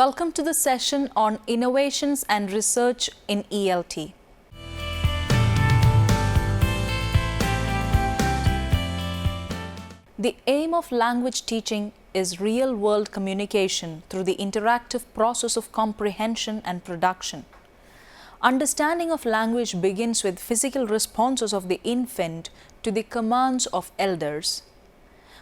Welcome to the session on Innovations and Research in ELT. The aim of language teaching is real-world communication through the interactive process of comprehension and production. Understanding of language begins with physical responses of the infant to the commands of elders.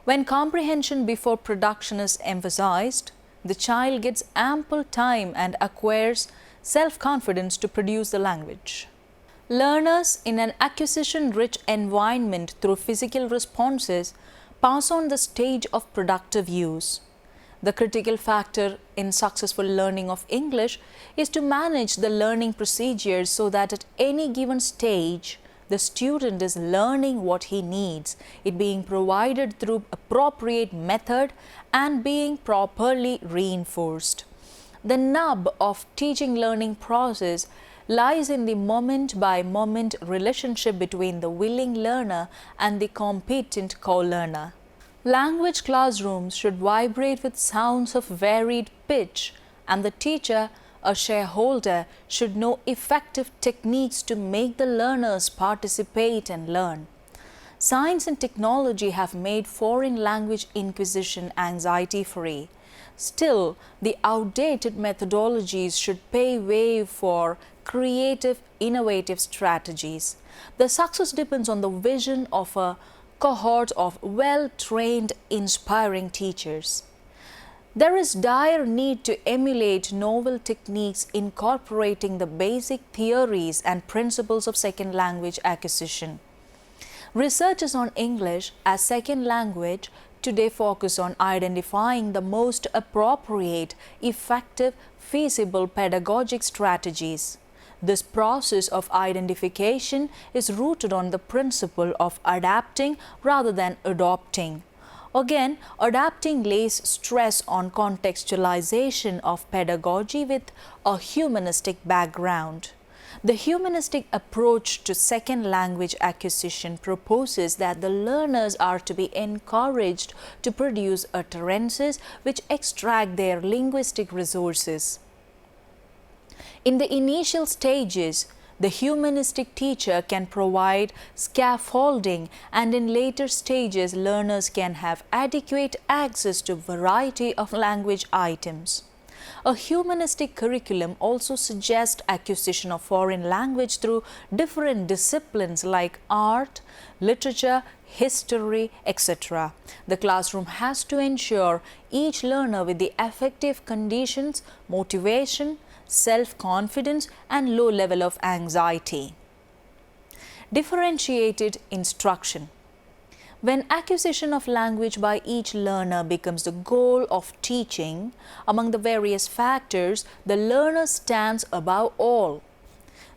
When comprehension before production is emphasized, the child gets ample time and acquires self-confidence to produce the language. Learners in an acquisition-rich environment through physical responses pass on the stage of productive use. The critical factor in successful learning of English is to manage the learning procedures so that at any given stage, the student is learning what he needs, it being provided through appropriate method and being properly reinforced. The nub of teaching learning process lies in the moment-by-moment relationship between the willing learner and the competent co-learner. Language classrooms should vibrate with sounds of varied pitch, and the teacher, a shareholder, should know effective techniques to make the learners participate and learn. Science and technology have made foreign language acquisition anxiety-free. Still, the outdated methodologies should pave way for creative, innovative strategies. The success depends on the vision of a cohort of well-trained, inspiring teachers. There is dire need to emulate novel techniques incorporating the basic theories and principles of second language acquisition. Researchers on English as second language today focus on identifying the most appropriate, effective, feasible pedagogic strategies. This process of identification is rooted on the principle of adapting rather than adopting. Again, adapting lays stress on contextualization of pedagogy with a humanistic background. The humanistic approach to second language acquisition proposes that the learners are to be encouraged to produce utterances which extract their linguistic resources. In the initial stages, the humanistic teacher can provide scaffolding, and in later stages, learners can have adequate access to a variety of language items. A humanistic curriculum also suggests acquisition of foreign language through different disciplines like art, literature, history, etc. The classroom has to ensure each learner with the effective conditions, motivation, self-confidence and low level of anxiety. Differentiated instruction. When acquisition of language by each learner becomes the goal of teaching, among the various factors, the learner stands above all.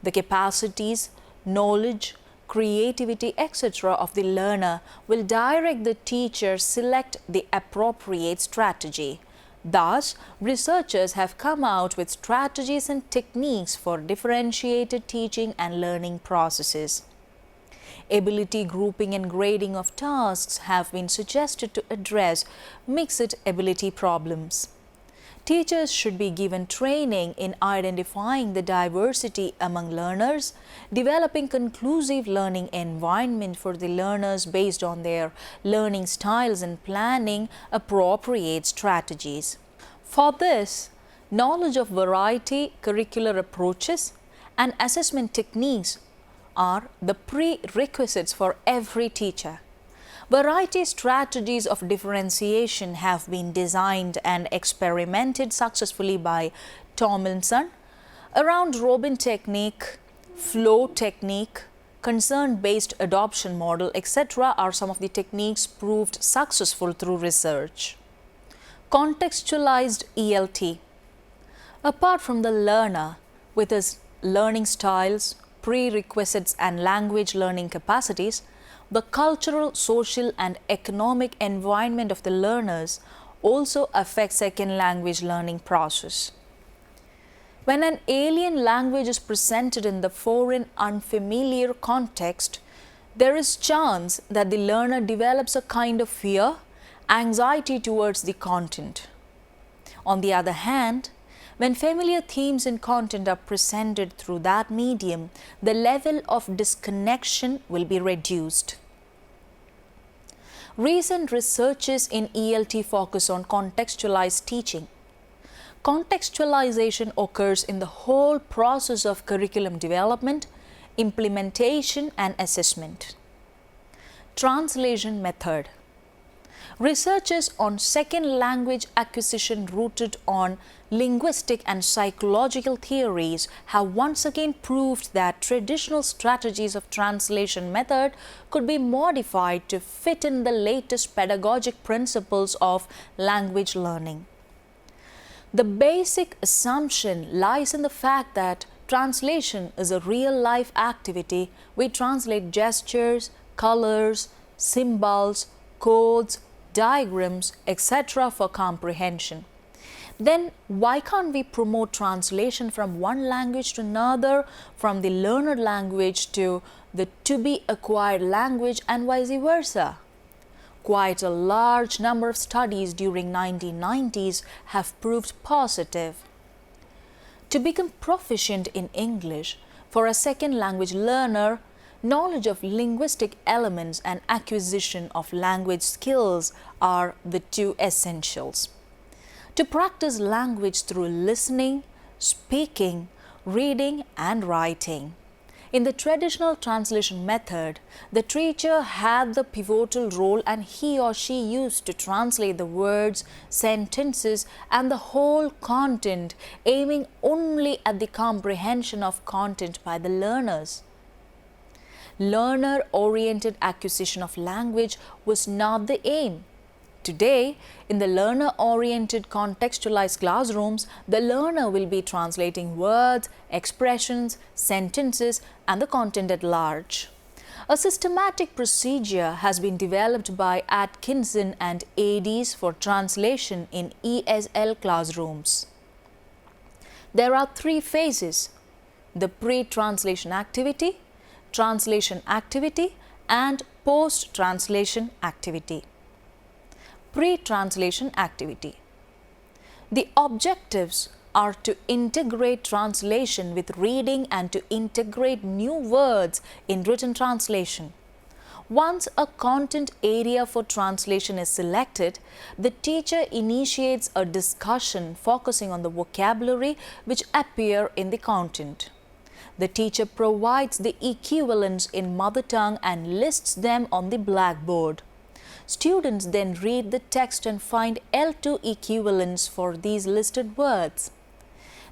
The capacities, knowledge, creativity, etc. of the learner will direct the teacher select the appropriate strategy. Thus, researchers have come out with strategies and techniques for differentiated teaching and learning processes. Ability grouping and grading of tasks have been suggested to address mixed ability problems. Teachers should be given training in identifying the diversity among learners, developing conclusive learning environment for the learners based on their learning styles and planning appropriate strategies. For this, knowledge of variety curricular approaches and assessment techniques are the prerequisites for every teacher. Variety strategies of differentiation have been designed and experimented successfully by Tomlinson. Around robin technique, flow technique, concern-based adoption model, etc. are some of the techniques proved successful through research. Contextualized ELT. Apart from the learner with his learning styles, prerequisites and language learning capacities, the cultural, social and economic environment of the learners also affects second language learning process. When an alien language is presented in the foreign, unfamiliar context, there is chance that the learner develops a kind of fear, anxiety towards the content. On the other hand, When familiar themes and content are presented through that medium, the level of disconnection will be reduced. Recent researches in ELT focus on contextualized teaching. Contextualization occurs in the whole process of curriculum development, implementation and assessment. Translation method. Researches on second language acquisition rooted on linguistic and psychological theories have once again proved that traditional strategies of translation method could be modified to fit in the latest pedagogic principles of language learning. The basic assumption lies in the fact that translation is a real-life activity. We translate gestures, colors, symbols, codes, diagrams, etc. for comprehension. Then why can't we promote translation from one language to another, from the learned language to the to-be-acquired language and vice versa? Quite a large number of studies during 1990s have proved positive. To become proficient in English, for a second language learner, knowledge of linguistic elements and acquisition of language skills are the two essentials. To practice language through listening, speaking, reading and writing. In the traditional translation method, the teacher had the pivotal role and he or she used to translate the words, sentences and the whole content, aiming only at the comprehension of content by the learners. Learner-oriented acquisition of language was not the aim. Today, in the learner-oriented contextualized classrooms, the learner will be translating words, expressions, sentences, and the content at large. A systematic procedure has been developed by Atkinson and ADs for translation in ESL classrooms. There are three phases: the pre-translation activity, translation activity, and post-translation activity. Pre-translation activity. The objectives are to integrate translation with reading and to integrate new words in written translation. Once a content area for translation is selected, the teacher initiates a discussion focusing on the vocabulary which appear in the content. The teacher provides the equivalents in mother tongue and lists them on the blackboard. Students then read the text and find L2 equivalents for these listed words.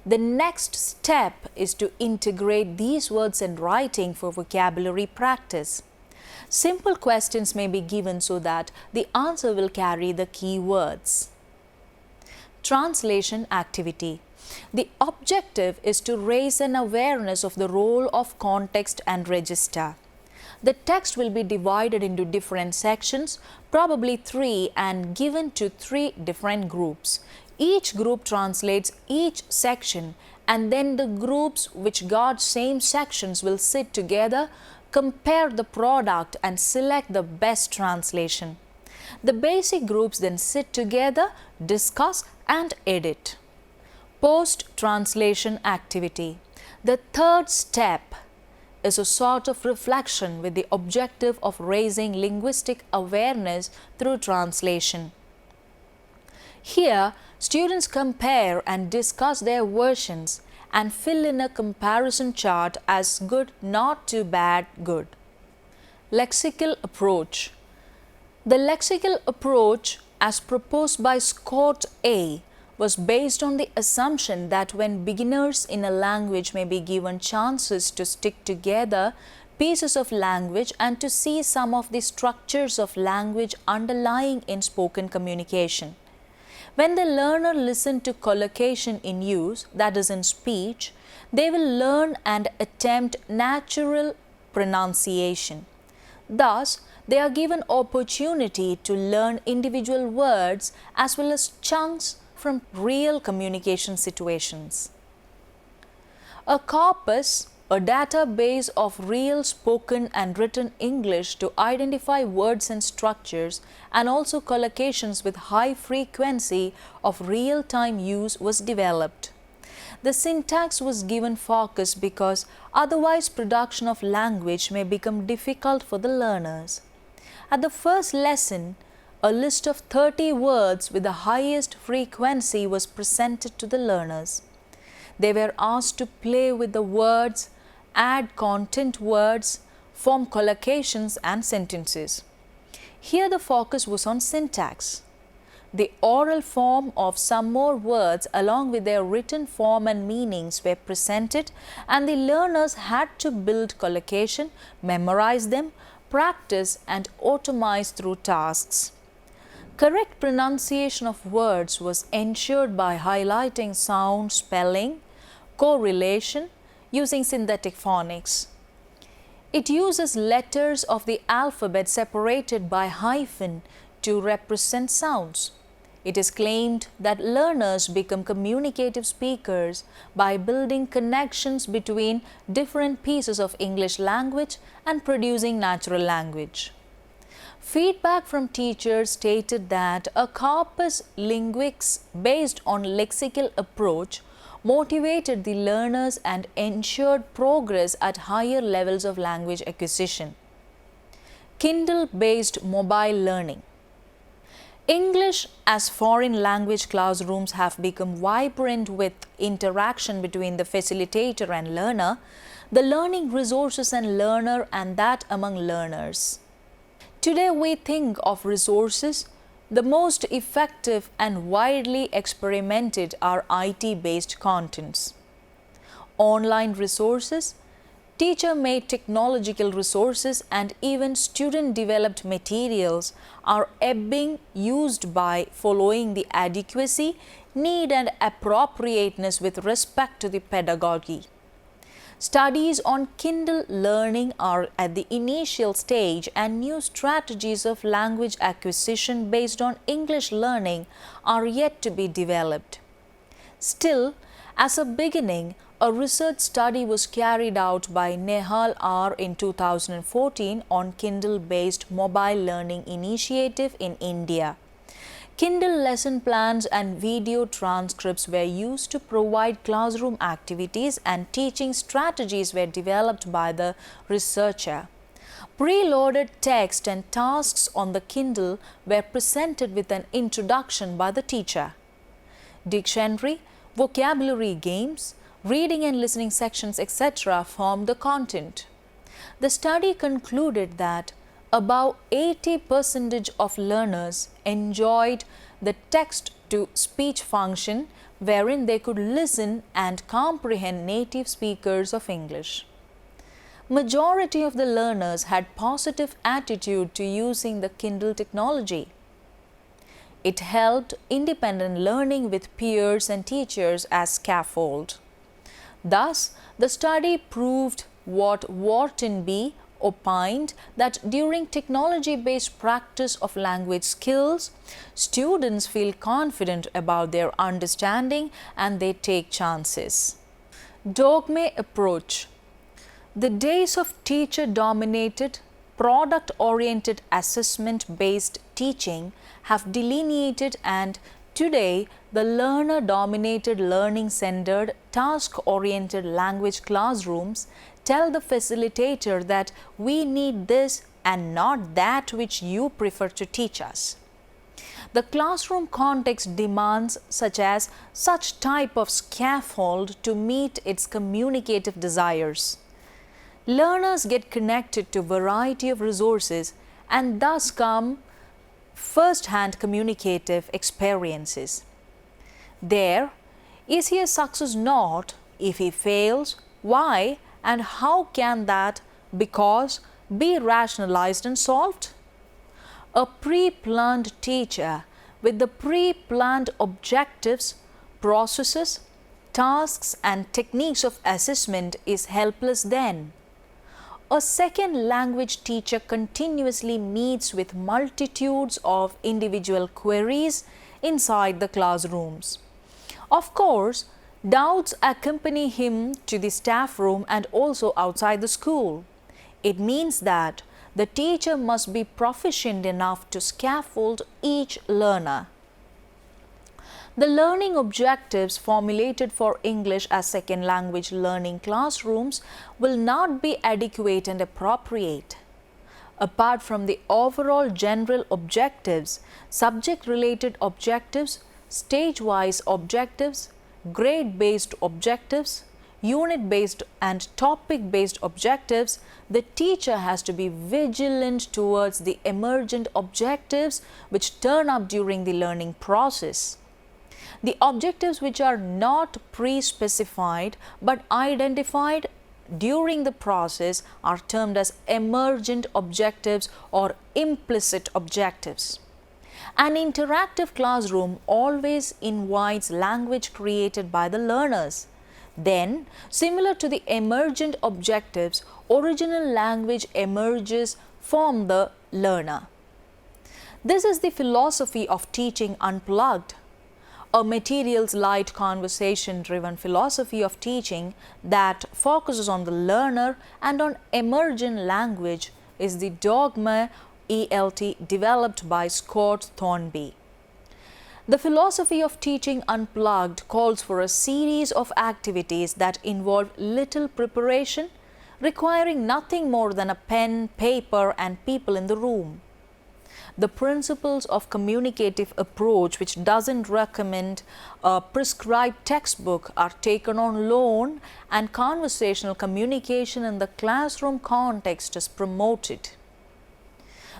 The next step is to integrate these words in writing for vocabulary practice. Simple questions may be given so that the answer will carry the key words. Translation activity. The objective is to raise an awareness of the role of context and register. The text will be divided into different sections, probably 3, and given to 3 different groups. Each group translates each section, and then the groups which got same sections will sit together, compare the product and select the best translation. The basic groups then sit together, discuss and edit. Post-translation activity. The third step is a sort of reflection with the objective of raising linguistic awareness through translation. Here, students compare and discuss their versions and fill in a comparison chart as good, not too bad, good. Lexical approach. The lexical approach, as proposed by Scott A., was based on the assumption that when beginners in a language may be given chances to stick together pieces of language and to see some of the structures of language underlying in spoken communication. When the learner listens to collocation in use, that is in speech, they will learn and attempt natural pronunciation. Thus, they are given opportunity to learn individual words as well as chunks from real communication situations. A corpus, a database of real spoken and written English to identify words and structures and also collocations with high frequency of real-time use was developed. The syntax was given focus because otherwise production of language may become difficult for the learners. At the first lesson, a list of 30 words with the highest frequency was presented to the learners. They were asked to play with the words, add content words, form collocations and sentences. Here the focus was on syntax. The oral form of some more words along with their written form and meanings were presented, and the learners had to build collocation, memorize them, practice and automize through tasks. Correct pronunciation of words was ensured by highlighting sound, spelling, correlation using synthetic phonics. It uses letters of the alphabet separated by hyphen to represent sounds. It is claimed that learners become communicative speakers by building connections between different pieces of English language and producing natural language. Feedback from teachers stated that a corpus linguistics based on lexical approach motivated the learners and ensured progress at higher levels of language acquisition. Kindle-based mobile learning. English as foreign language classrooms have become vibrant with interaction between the facilitator and learner, the learning resources and learner, and that among learners. Today we think of resources. The most effective and widely experimented are IT-based contents. Online resources, teacher-made technological resources and even student-developed materials are being used by following the adequacy, need and appropriateness with respect to the pedagogy. Studies on Kindle learning are at the initial stage, and new strategies of language acquisition based on English learning are yet to be developed. Still, as a beginning, a research study was carried out by Nehal R. in 2014 on Kindle-based mobile learning initiative in India. Kindle lesson plans and video transcripts were used to provide classroom activities, and teaching strategies were developed by the researcher. Preloaded text and tasks on the Kindle were presented with an introduction by the teacher. Dictionary, vocabulary games, reading and listening sections, etc. formed the content. The study concluded that about 80% of learners enjoyed the text-to-speech function, wherein they could listen and comprehend native speakers of English. Majority of the learners had positive attitude to using the Kindle technology. It helped independent learning with peers and teachers as scaffold. Thus, the study proved what Wharton B. opined, that during technology-based practice of language skills, students feel confident about their understanding and they take chances. Dogme Approach. The days of teacher-dominated, product-oriented assessment-based teaching have delineated, and today the learner-dominated, learning-centered, task-oriented language classrooms tell the facilitator that we need this and not that which you prefer to teach us. The classroom context demands such type of scaffold to meet its communicative desires. Learners get connected to variety of resources and thus come first-hand communicative experiences. There, is he a success not? If he fails, why? And how can that because be rationalized and solved? A pre-planned teacher with the pre-planned objectives, processes, tasks and techniques of assessment is helpless then. A second language teacher continuously meets with multitudes of individual queries inside the classrooms. Of course, doubts accompany him to the staff room and also outside the school. It means that the teacher must be proficient enough to scaffold each learner. The learning objectives formulated for English as second language learning classrooms will not be adequate and appropriate. Apart from the overall general objectives, subject-related objectives, stage-wise objectives, grade-based objectives, unit-based and topic-based objectives, the teacher has to be vigilant towards the emergent objectives which turn up during the learning process. The objectives which are not pre-specified but identified during the process are termed as emergent objectives or implicit objectives. An interactive classroom always invites language created by the learners. Then, similar to the emergent objectives, original language emerges from the learner. This is the philosophy of teaching unplugged. A materials-light conversation-driven philosophy of teaching that focuses on the learner and on emergent language is the Dogme ELT developed by Scott Thornby. The philosophy of teaching unplugged calls for a series of activities that involve little preparation, requiring nothing more than a pen, paper, and people in the room. The principles of communicative approach, which doesn't recommend a prescribed textbook, are taken on loan, and conversational communication in the classroom context is promoted.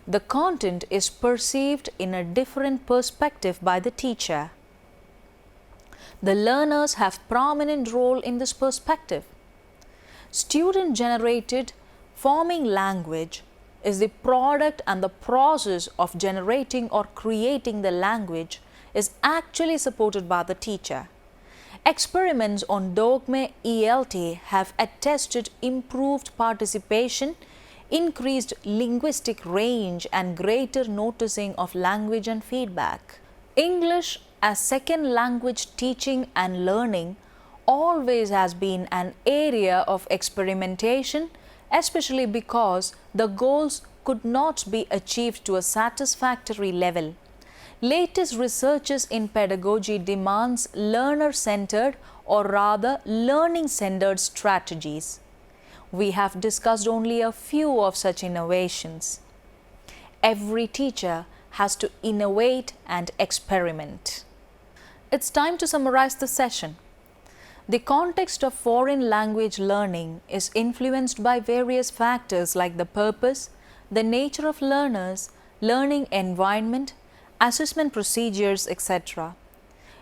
The content is perceived in a different perspective by the teacher. The learners have prominent role in this perspective. Student-generated forming language is the product, and the process of generating or creating the language is actually supported by the teacher. Experiments on Dogme ELT have attested improved participation, increased linguistic range, and greater noticing of language and feedback. English as second language teaching and learning always has been an area of experimentation, especially because the goals could not be achieved to a satisfactory level. Latest researches in pedagogy demands learner-centered, or rather learning-centered strategies. We have discussed only a few of such innovations. Every teacher has to innovate and experiment. It's time to summarize the session. The context of foreign language learning is influenced by various factors like the purpose, the nature of learners, learning environment, assessment procedures, etc.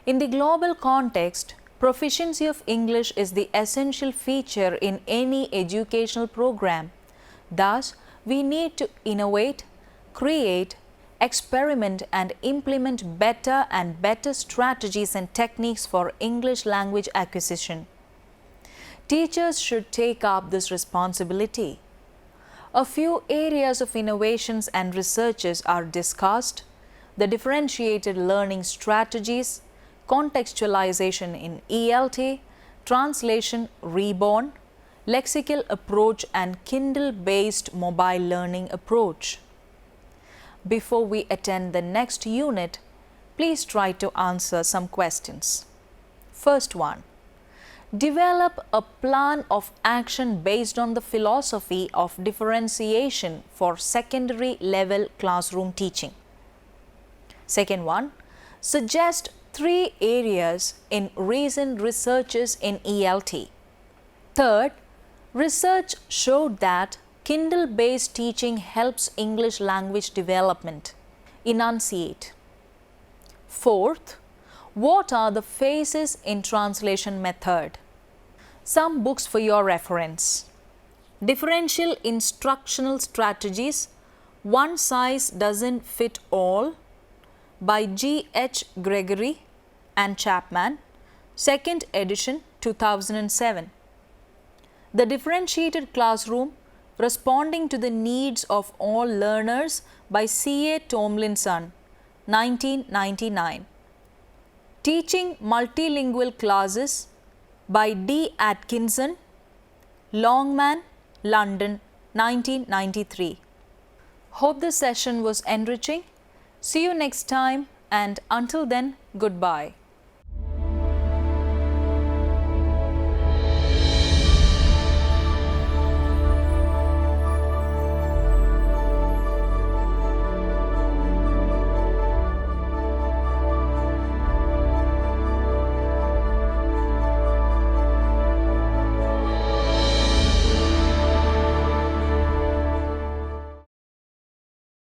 In the global context, proficiency of English is the essential feature in any educational program. Thus, we need to innovate, create, experiment and implement better and better strategies and techniques for English language acquisition. Teachers should take up this responsibility. A few areas of innovations and researches are discussed: the differentiated learning strategies, contextualization in ELT, translation reborn, Lexical approach and Kindle-based mobile learning approach. Before we attend the next unit, please try to answer some questions. First one, develop a plan of action based on the philosophy of differentiation for secondary level classroom teaching. Second one, suggest 3 areas in recent researches in ELT. Third, research showed that Kindle-based teaching helps English language development. Enunciate. Fourth, what are the phases in translation method? Some books for your reference. Differential Instructional Strategies, One Size Doesn't Fit All by G.H. Gregory and Chapman, 2nd edition, 2007. The Differentiated Classroom, Responding to the Needs of All Learners by C.A. Tomlinson, 1999. Teaching Multilingual Classes by D. Atkinson, Longman, London, 1993. Hope this session was enriching. See you next time, and until then, goodbye.